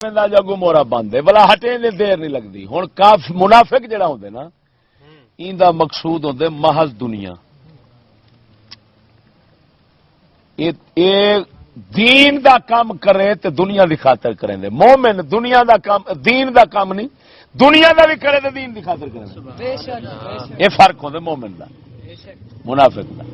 جگو مورا بند ہے بلا ہٹے نے دیر نہیں لگتی ہوں کاف منافق جڑا ہوندے نا ایندا مقصود ہوندے محض دنیا دین دا کام کرے تے دنیا دی خاطر کریں دے مومن دنیا دا کام دین دا کام نہیں دنیا دا بھی کرے تے دین دی خاطر کریں دے یہ فرق ہوندے مومن دا منافق دا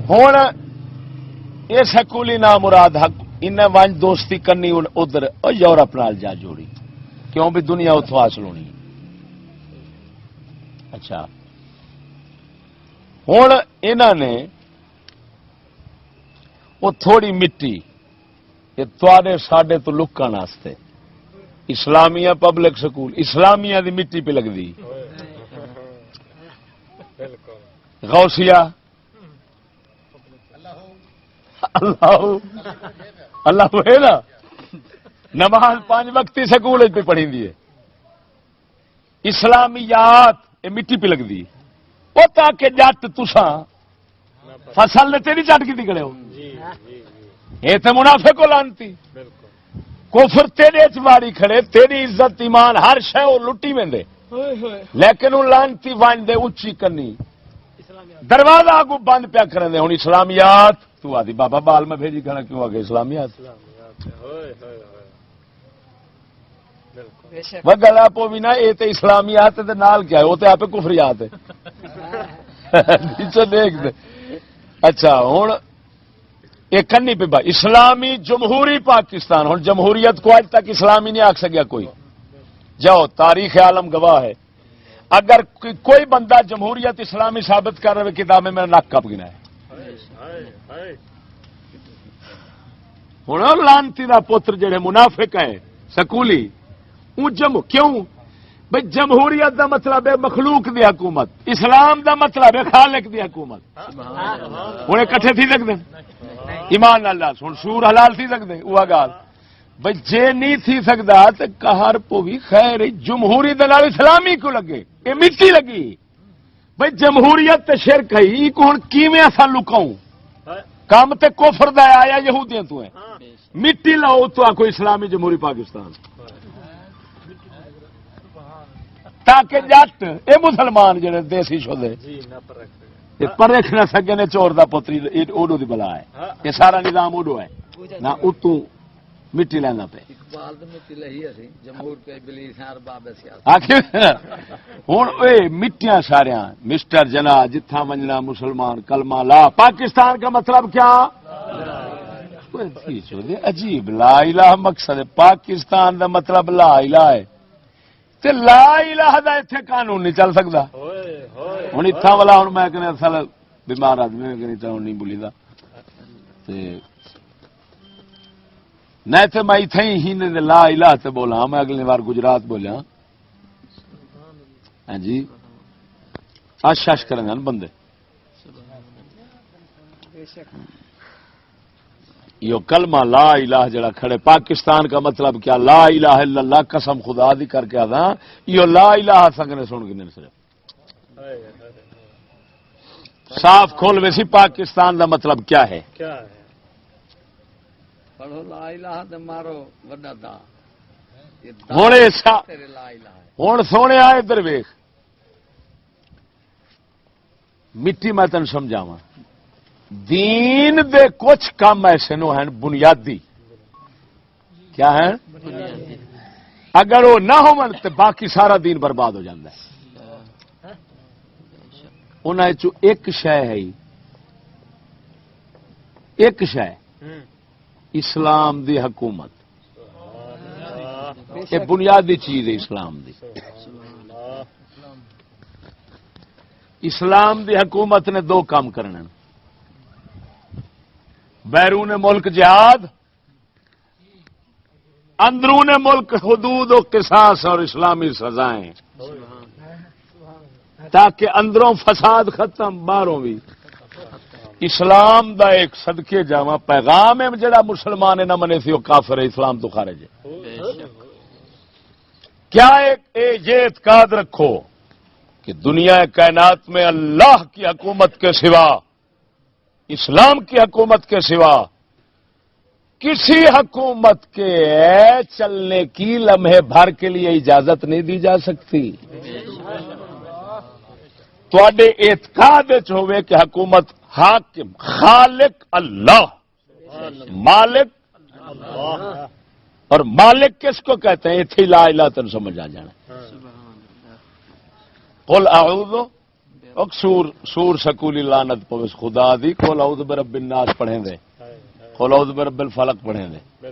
ہوں یہ سکولی نام مراد حق انہیں ونج دوستی کرنی ادھر یورپ نال جا جوڑی کیوں بھی دنیا اتوں حاصل ہونی اچھا ہوں انہوں نے وہ تھوڑی مٹی یہ تھوڑے ساڈے تو لکن واسطے اسلامیہ پبلک سکول اسلامیہ دی مٹی پہ لگتی غوثیہ اللہ اللہ ہے نا نماز 5 وقتی سکول پہ پڑھی دی ہے اسلامیات یہ مٹی پہ لگتی وہ تاکہ جٹ تساں فصل نے تیری چٹ کی نکلے ہو یہ تو منافع کو لانتی کفر تیرے چاڑی کھڑے تیری عزت ایمان ہر شے وہ لٹی میں دے لیکن وہ لانتی وان دے اچھی کرنی دروازہ آگو بند پیا کریں دے ہوں اسلامیات تو آدھی بابا بال میں بھیجی کھڑا کیوں آگے اسلامیات وہ گلا پو بھی نا یہ تو اسلامیات دے نال کیا ہے وہ تو آپ کفریات ہے نیچے دیکھ دے اچھا ہوں یہ کنی پہ بھائی اسلامی جمہوری پاکستان ہوں جمہوریت کو آج تک اسلامی نہیں آکھ سکیا کوئی جاؤ تاریخ عالم گواہ ہے اگر کوئی بندہ جمہوریت اسلامی ثابت کر رہے کتاب میں نک کپ گنا ہے ہوں لانتی دا پتر جڑے منافق ہے سکولی کیوں بھائی جمہوریت دا مطلب ہے مخلوق دی حکومت اسلام دا مطلب ہے خالق دی حکومت ہوں کٹھے تھی سکتے ایمان اللہ ہوں سور حلال تھی سکتے وہ گال بھائی جے نہیں تھی سکتا تو کہر پو بھی خیر جمہوری دلال اسلامی کو لگے یہ مٹی لگی بھائی جمہوریت تے شرک ہے ہوں کیویں اساں لکاؤں کام تے کفر دا آیا یہودیاں تو ہے مٹی لاؤ تو آ کوئی اسلامی جمہوری پاکستان تاکہ جٹ اے مسلمان جڑے دیسی شدے پرکھ نہ سکے نے چور دا پتری اڈو دی بلا ہے یہ سارا نظام اڈو ہے نہ اتوں مٹی لینا پہ ہوں مٹیاں سارا مسٹر جنا جتھا منجنا مسلمان کلمہ لا پاکستان کا مطلب کیا عجیب لا الہ مقصد ہے پاکستان دا مطلب لا الہ ہے تے لا الہ دا ایتھے قانون نہیں چل سکتا ہوں اتھا والا ہوں میں کہنے اصل بیمار آدمی نہیں بولی دا نہیں تو میں اتنے ہی لا الہ تے بولا میں اگلی بار گجرات بولیا ہاں جی آش کریں گے بندے یہ کلمہ لا الہ جڑا کھڑے پاکستان کا مطلب کیا لا الہ الا اللہ قسم خدا دی کر کے آدھا یہ لا الہ سنگنے سن کے نہیں صاف کھول ویسی پاکستان دا مطلب کیا ہے پڑھو لا الہ تے مارو وڈا دا ہوں سونے ادھر ویخ مٹی میں تین سمجھاوا دین دے کچھ کام ایسے نو ہیں بنیادی کیا ہے اگر وہ نہ ہو تو باقی سارا دین برباد ہو جاتا ہے انہیں چو ایک شے ہے ایک شے اسلام دی حکومت یہ بنیادی چیز ہے اسلام دی اسلام دی حکومت نے 2 کام کرنے بیرون ملک جہاد اندرون ملک حدود و قصاص اور اسلامی سزائیں تاکہ اندروں فساد ختم باہروں بھی اسلام دا ایک صدقے جاواں پیغام ہے جڑا مسلمان نہ منے سی وہ کافر ہے اسلام تو خارج ہے کیا ایک یہ اعتقاد رکھو کہ دنیا کائنات میں اللہ کی حکومت کے سوا اسلام کی حکومت کے سوا کسی حکومت کے چلنے کی لمحے بھر کے لیے اجازت نہیں دی جا سکتی. تواڈے اعتقاد ہوئے کہ حکومت حاکم خالق اللہ مالک اور مالک کس کو کہتے ہیں؟ اتھی لا الہ تن سمجھ آ جانا. قل اعوذ سور سکولی لعنت پوس خدا دی قل اعوذ برب الناس پڑھیں دے قل اعوذ برب الفلق پڑھیں دے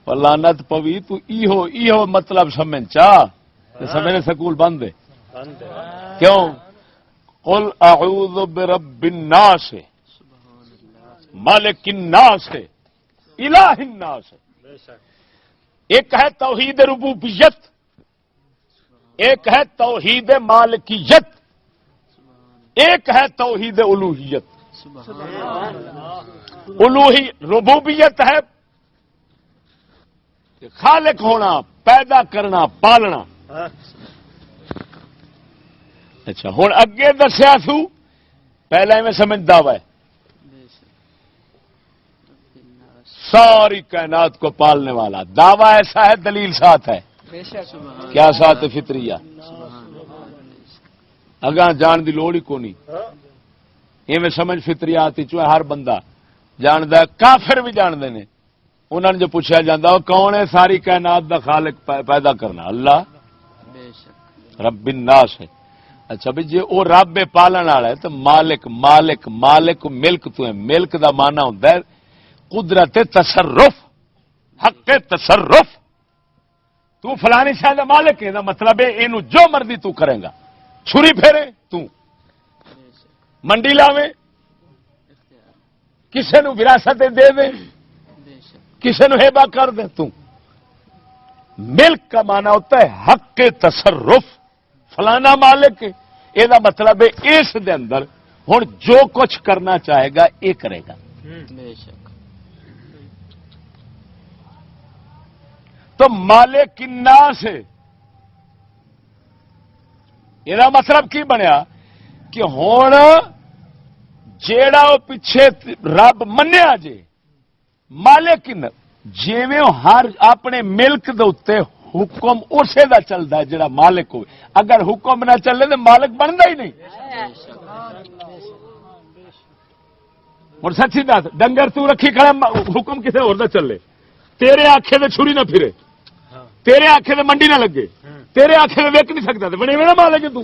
اور لعنت پوی تو ایہو مطلب سمجھ چاہ سمجھنے سکول بند دے کیوں؟ قل اعوذ برب الناس مالک الناس الہ الناس. ایک ہے توحید ربوبیت، ایک ہے توحید مالکیت، ایک ہے توحید الوہیت. ربوبیت ہے خالق ہونا، پیدا کرنا، پالنا. اچھا ہوں اگے دسیا سو پہلے میں سمجھ دعوی ہے ساری کائنات کو پالنے والا. دعویٰ ایسا ہے دلیل ساتھ ہے. کیا ساتھ فطریہ اگاں جان دی لوڑ ہی کونی. میں سمجھ فطریہ آتی چوہے ہر بندہ جاندہ ہے، کافر بھی جاندے نے. انہوں نے جو پوچھا جاندہ وہ کون ہے ساری کائنات دا خالق پیدا کرنا؟ اللہ رب الناس ہے. اچھا بھی جی وہ رب پالن والا ہے تو مالک مالک مالک ملک تو ہے. ملک دا معنی ہوتا ہے قدرت تصرف، حق تصرف. تو فلانی شاہ دا مالک ہے، مطلب ہے اینو جو مرضی تو کرے گا. چھری پھیرے تو، منڈی لاوے، کسے نو وراثت دے دے، کسے نو ہیبا کر دے تو. ملک کا معنی ہوتا ہے حق تصرف. فلانا مالک یہ مطلب ہے اس دے اندر ہوں جو کچھ کرنا چاہے گا یہ کرے گا. تو مالک الناس یہ مطلب کی بنیا کہ ہوں جیڑا وہ پیچھے رب منیا جے مالک جیویں ہر اپنے ملک دے اوتے حکم اسے دا چلتا ہے جڑا مالک ہوئے. اگر حکم نہ چلے تو مالک بنتا ہی نہیں. اور سچی دس ڈنگر تو رکھی کھڑا حکم کسے اور دا چلے، تیرے آنکھے تے چھری نہ پھرے، تیرے آنکھے تے منڈی نہ لگے، تیرے آنکھے تے ویک نہیں سکتا بنے میں مالک ہے تو.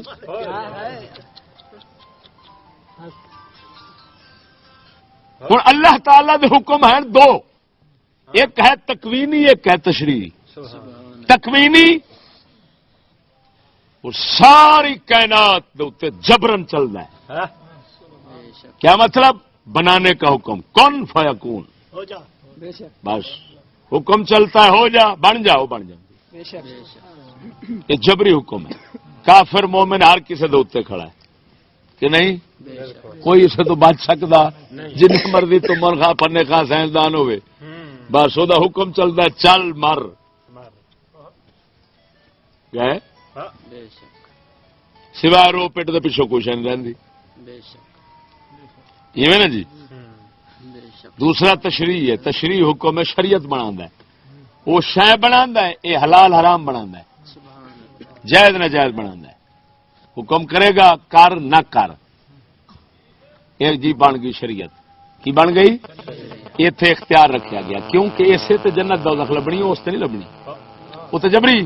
ہوں اللہ تعالی دے حکم ہیں دو، ایک ہے تکوینی ایک ہے تشریعی. تکوینی وہ ساری کائنات دے اوتے جبرن چلتا ہے. کیا مطلب؟ بنانے کا حکم کن فیکون، بس حکم چلتا ہے ہو جا بن جاؤ بن جا. یہ جبری حکم ہے. کافر مومن ہر کسی دے اوتے کھڑا ہے کہ نہیں؟ کوئی اسے تو بچ سکتا جن مرضی تو من خواہ پنے خواہ سائنسدان ہوئے، بس وہ حکم چلتا ہے چل مر گئے سوائے رو پیٹ دے پیچھو کوئی شے نہیں رہندی. ایویں نا جی. دوسرا تشریح ہے. تشریح حکم ہے شریعت بنا ہے، وہ شے بنا ہے، یہ حلال حرام بنا ہے، جائز ناجائز بنا ہے. حکم کرے گا کر نہ کر، ایک جی بن گئی شریعت. کی بن گئی؟ اتنے اختیار رکھا گیا کیونکہ اسے تے جنت دوزخ لبنی اس تے نہیں لبنی، وہ تو جبری.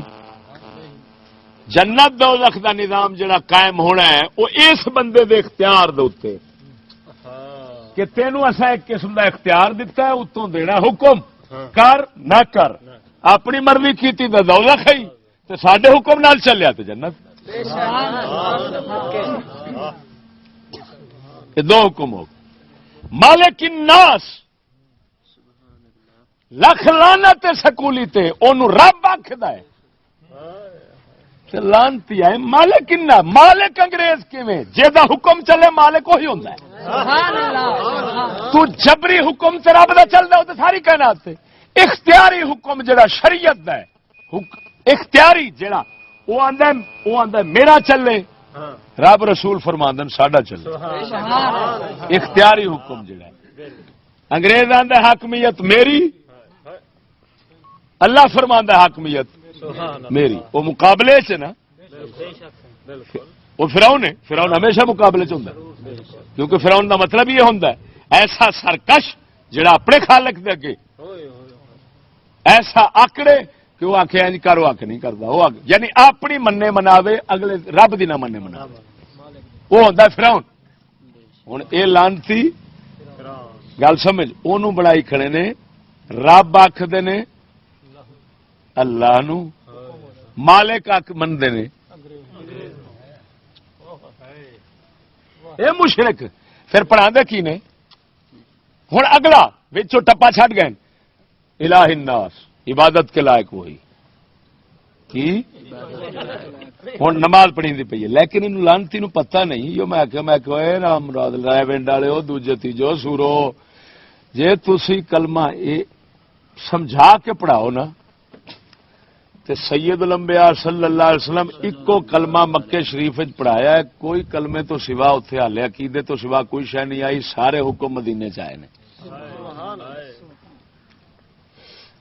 جنت دوزخ دا نظام جڑا قائم ہونا ہے وہ اس بندے دے اختیار دے اوتے کہ تینوں اسا ایک قسم دا اختیار دیتا ہے اتوں دینا حکم کر نہ کر. اپنی مرضی کیتی تے دوزخ ہے تے ساڈے حکم نال چلیا تے جنت. یہ دو حکم ہو. مالک الناس لکھ لعنت سکولی تے اونوں رب آکھدا ہے لانتی ہے. مالک اننا مالک انگریز کیویں جیدا حکم چلے مالک وہی ہوندا ہے. تو جبری حکم تے رب دا چلدا او تے ساری کائنات تے. اختیاری حکم جڑا شریعت دا ہے اختیاری جڑا وہ آندا میرا چلے، رب رسول فرماندن ساڈا چلے. اختیاری حکم جڑا ہے انگریز آندا حاکمیت میری، اللہ فرماندا حاکمیت میری، وہ مقابلے چ نا، وہ فرعون ہے، فرعون ہمیشہ مقابلے چ ہوندا ہے، کیونکہ فرعون دا مطلب یہ ہوندا ہے ایسا سرکش جڑا اپنے خالق دے اگے ایسا آکڑے کہ وہ آخے انج کرو آکھ نہیں کرتا، وہ یعنی اپنی مننے مناوے اگلے رب دی نہ مننے مناوے، وہ ہوندا ہے فرعون۔ ہن اے لعنتی گل سمجھ، اونوں بڑائی کھڑے نے، رب آکھدے نے اللہ نو، مالک آکھ مندے نے اے مشرک، پھر پڑھاندے کی نے؟ ہن اگلا وچوں ٹپا چھڈ گئے، الہ الناس، عبادت کے لائق وہی کی ہوں نماز پڑھی دی پئی ہے، لیکن انہوں لانتی نو پتہ نہیں، جو میں کہ رام مراد رائے ونڈ والے دوجے تیجو سورو، جے تسی کلمہ اے سمجھا کے پڑھاؤ نا تے سید الانبیاء صلی اللہ علیہ وسلم اکو کلمہ مکے شریف وچ پڑھایا ہے، کوئی کلمے تو سوا اتنے حالے عقیدے تو سوا کوئی شے نہیں آئی، سارے حکم مدینے چ آئے نے۔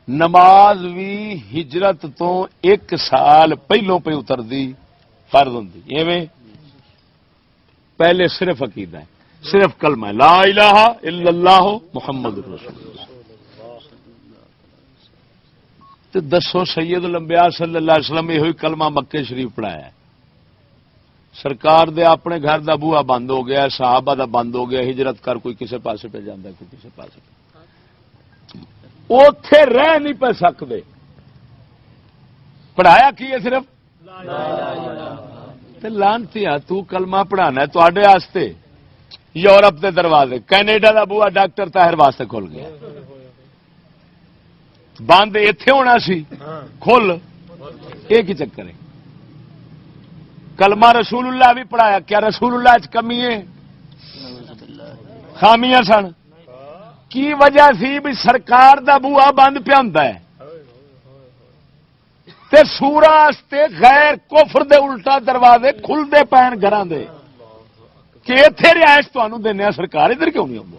نماز بھی ہجرت تو 1 سال پہلوں پہ اتر دی فرض ہوندی، ایویں پہلے صرف عقیدہ ہے، صرف کلمہ ہے لا الہ الا اللہ محمد رسول اللہ۔ تو دسو سید الانبیاء صلی اللہ علیہ وسلم یہ کلمہ مکے شریف پڑھایا ہے، سرکار دے اپنے گھر دا بوہا بند ہو گیا، صحابہ دا بند ہو گیا، ہجرت کر کوئی کسے پاسے پہ جاندا ہے، کوئی کسے پاسے پہ اوتھے رہ نہیں پہ سکتے، پڑھایا کی ہے صرف لانتی تو کلمہ پڑھانا ہے تے واسطے یورپ دے دروازے، کینیڈا دا بوا ڈاکٹر طاہر واسطے کھل گیا، بند ایتھے ہونا سی کھل، ایک ہی چکر ہے۔ کلمہ رسول اللہ بھی پڑھایا، کیا رسول اللہ چ کمی ہے؟ خامیاں سن، کی وجہ سی بھی سرکار دا بوا بند پیا ہوندا ہے تے سورا واسطے غیر کفر دے الٹا دروازے کھلدے پین گھراں دے کہ ایتھے رہائش تانوں دینے آ، سرکار ادھر کیوں نہیں آਉਂدا؟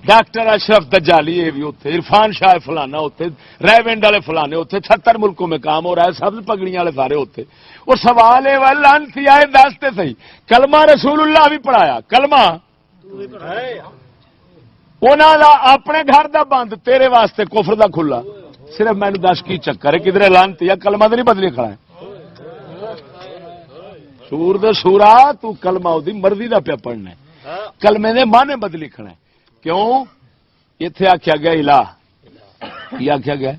ڈاکٹر اشرف دجالی یہ بھی اتنے، عرفان شاہ فلانا اتنے، ریونڈ والے فلانے اتنے، 76 ملکوں میں کام ہو رہا ہے، سبز پگڑیاں والے سارے اتنے۔ وہ سوال ہے لعنتی آئے دستے صحیح، کلمہ رسول اللہ بھی پڑھایا، کلمہ انہاں دا اپنے گھر دا بند، تیرے واسطے کفر دا کھلا، صرف میں نے دس کی چکر ہے کدھر لعنتی یا کلمہ تو نہیں بدلی کھڑا ہے، سور دے سورا تو کلمہ دی مرضی دا پیا پڑھنا ہے، کلمے دے معنی بدلی کھڑا ہے، کیوں؟ اتنے آخیا گیا الہ، یہ آخیا گیا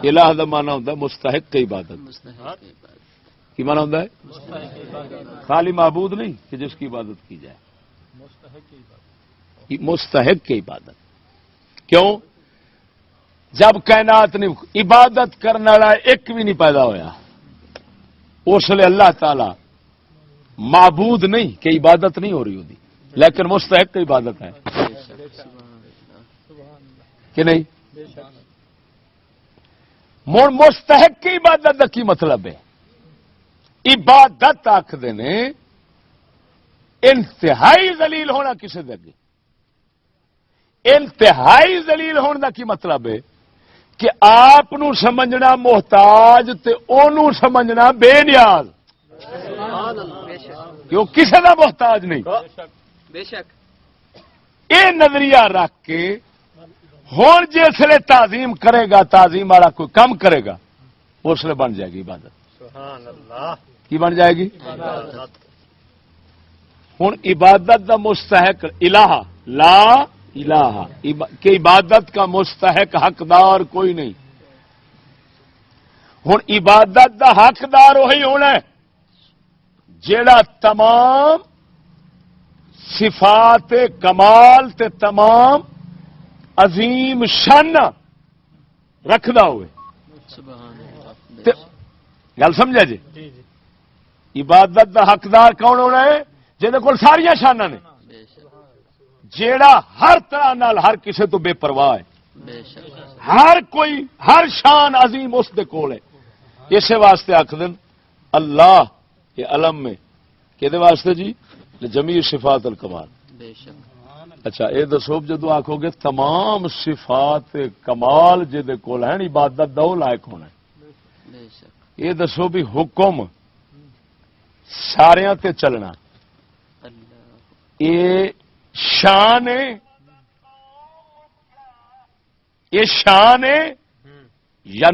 الہ دا مانا ہوتا ہے مستحق کی عبادت، کی مانا ہوتا ہے؟ خالی معبود نہیں کہ جس کی عبادت کی جائے، مستحق کی عبادت۔ کیوں؟ جب کائنات نہیں عبادت کرنے والا ایک بھی نہیں پیدا ہویا، اس لیے اللہ تعالی معبود نہیں کہ عبادت نہیں ہو رہی ہوتی، لیکن مستحق کی عبادت ہے کہ نہیں؟ مستحق کی عبادت کا کی مطلب ہے؟ عبادت آخر نے انتہائی ذلیل ہونا کسی دے اگے، انتہائی ذلیل ہونے کا کی مطلب ہے کہ آپ سمجھنا محتاج تے اونوں سمجھنا بے نیاز، کیوں کسی کا محتاج نہیں، بے شک یہ نظریہ رکھ کے ہوں جسے تعظیم کرے گا، تعظیم والا کوئی کام کرے گا، اس لیے بن جائے گی عبادت۔ کی بن جائے گی؟ ہوں عبادت کا مستحق الہ لا الہ کہ عبادت کا مستحق حقدار کوئی نہیں، ہوں عبادت کا حقدار وہی ہونا ہے جیڑا تمام صفات کمال تے تمام عظیم شان رکھدا ہوئے۔ گل سمجھا جی؟ عبادت دا حقدار کون ہونا ہے؟ جہاں کول ساریا شاناں نے، جیڑا ہر طرح نال ہر کسے تو بے پرواہ ہے، ہر کوئی ہر شان عظیم اس دے کول ہے۔ اسے واسطے آکھدن اللہ یہ علم میں کہ واسطے جی جمیع صفات الکمال، اچھا یہ دسو جدو آخو گے تمام صفات کمال جہد کول ہیں عبادت دا لائق ہونا ہے، بے شک یہ دسو بھی حکم سارے تے چلنا اللہ یہ شان ہے، یہ شان ہے یا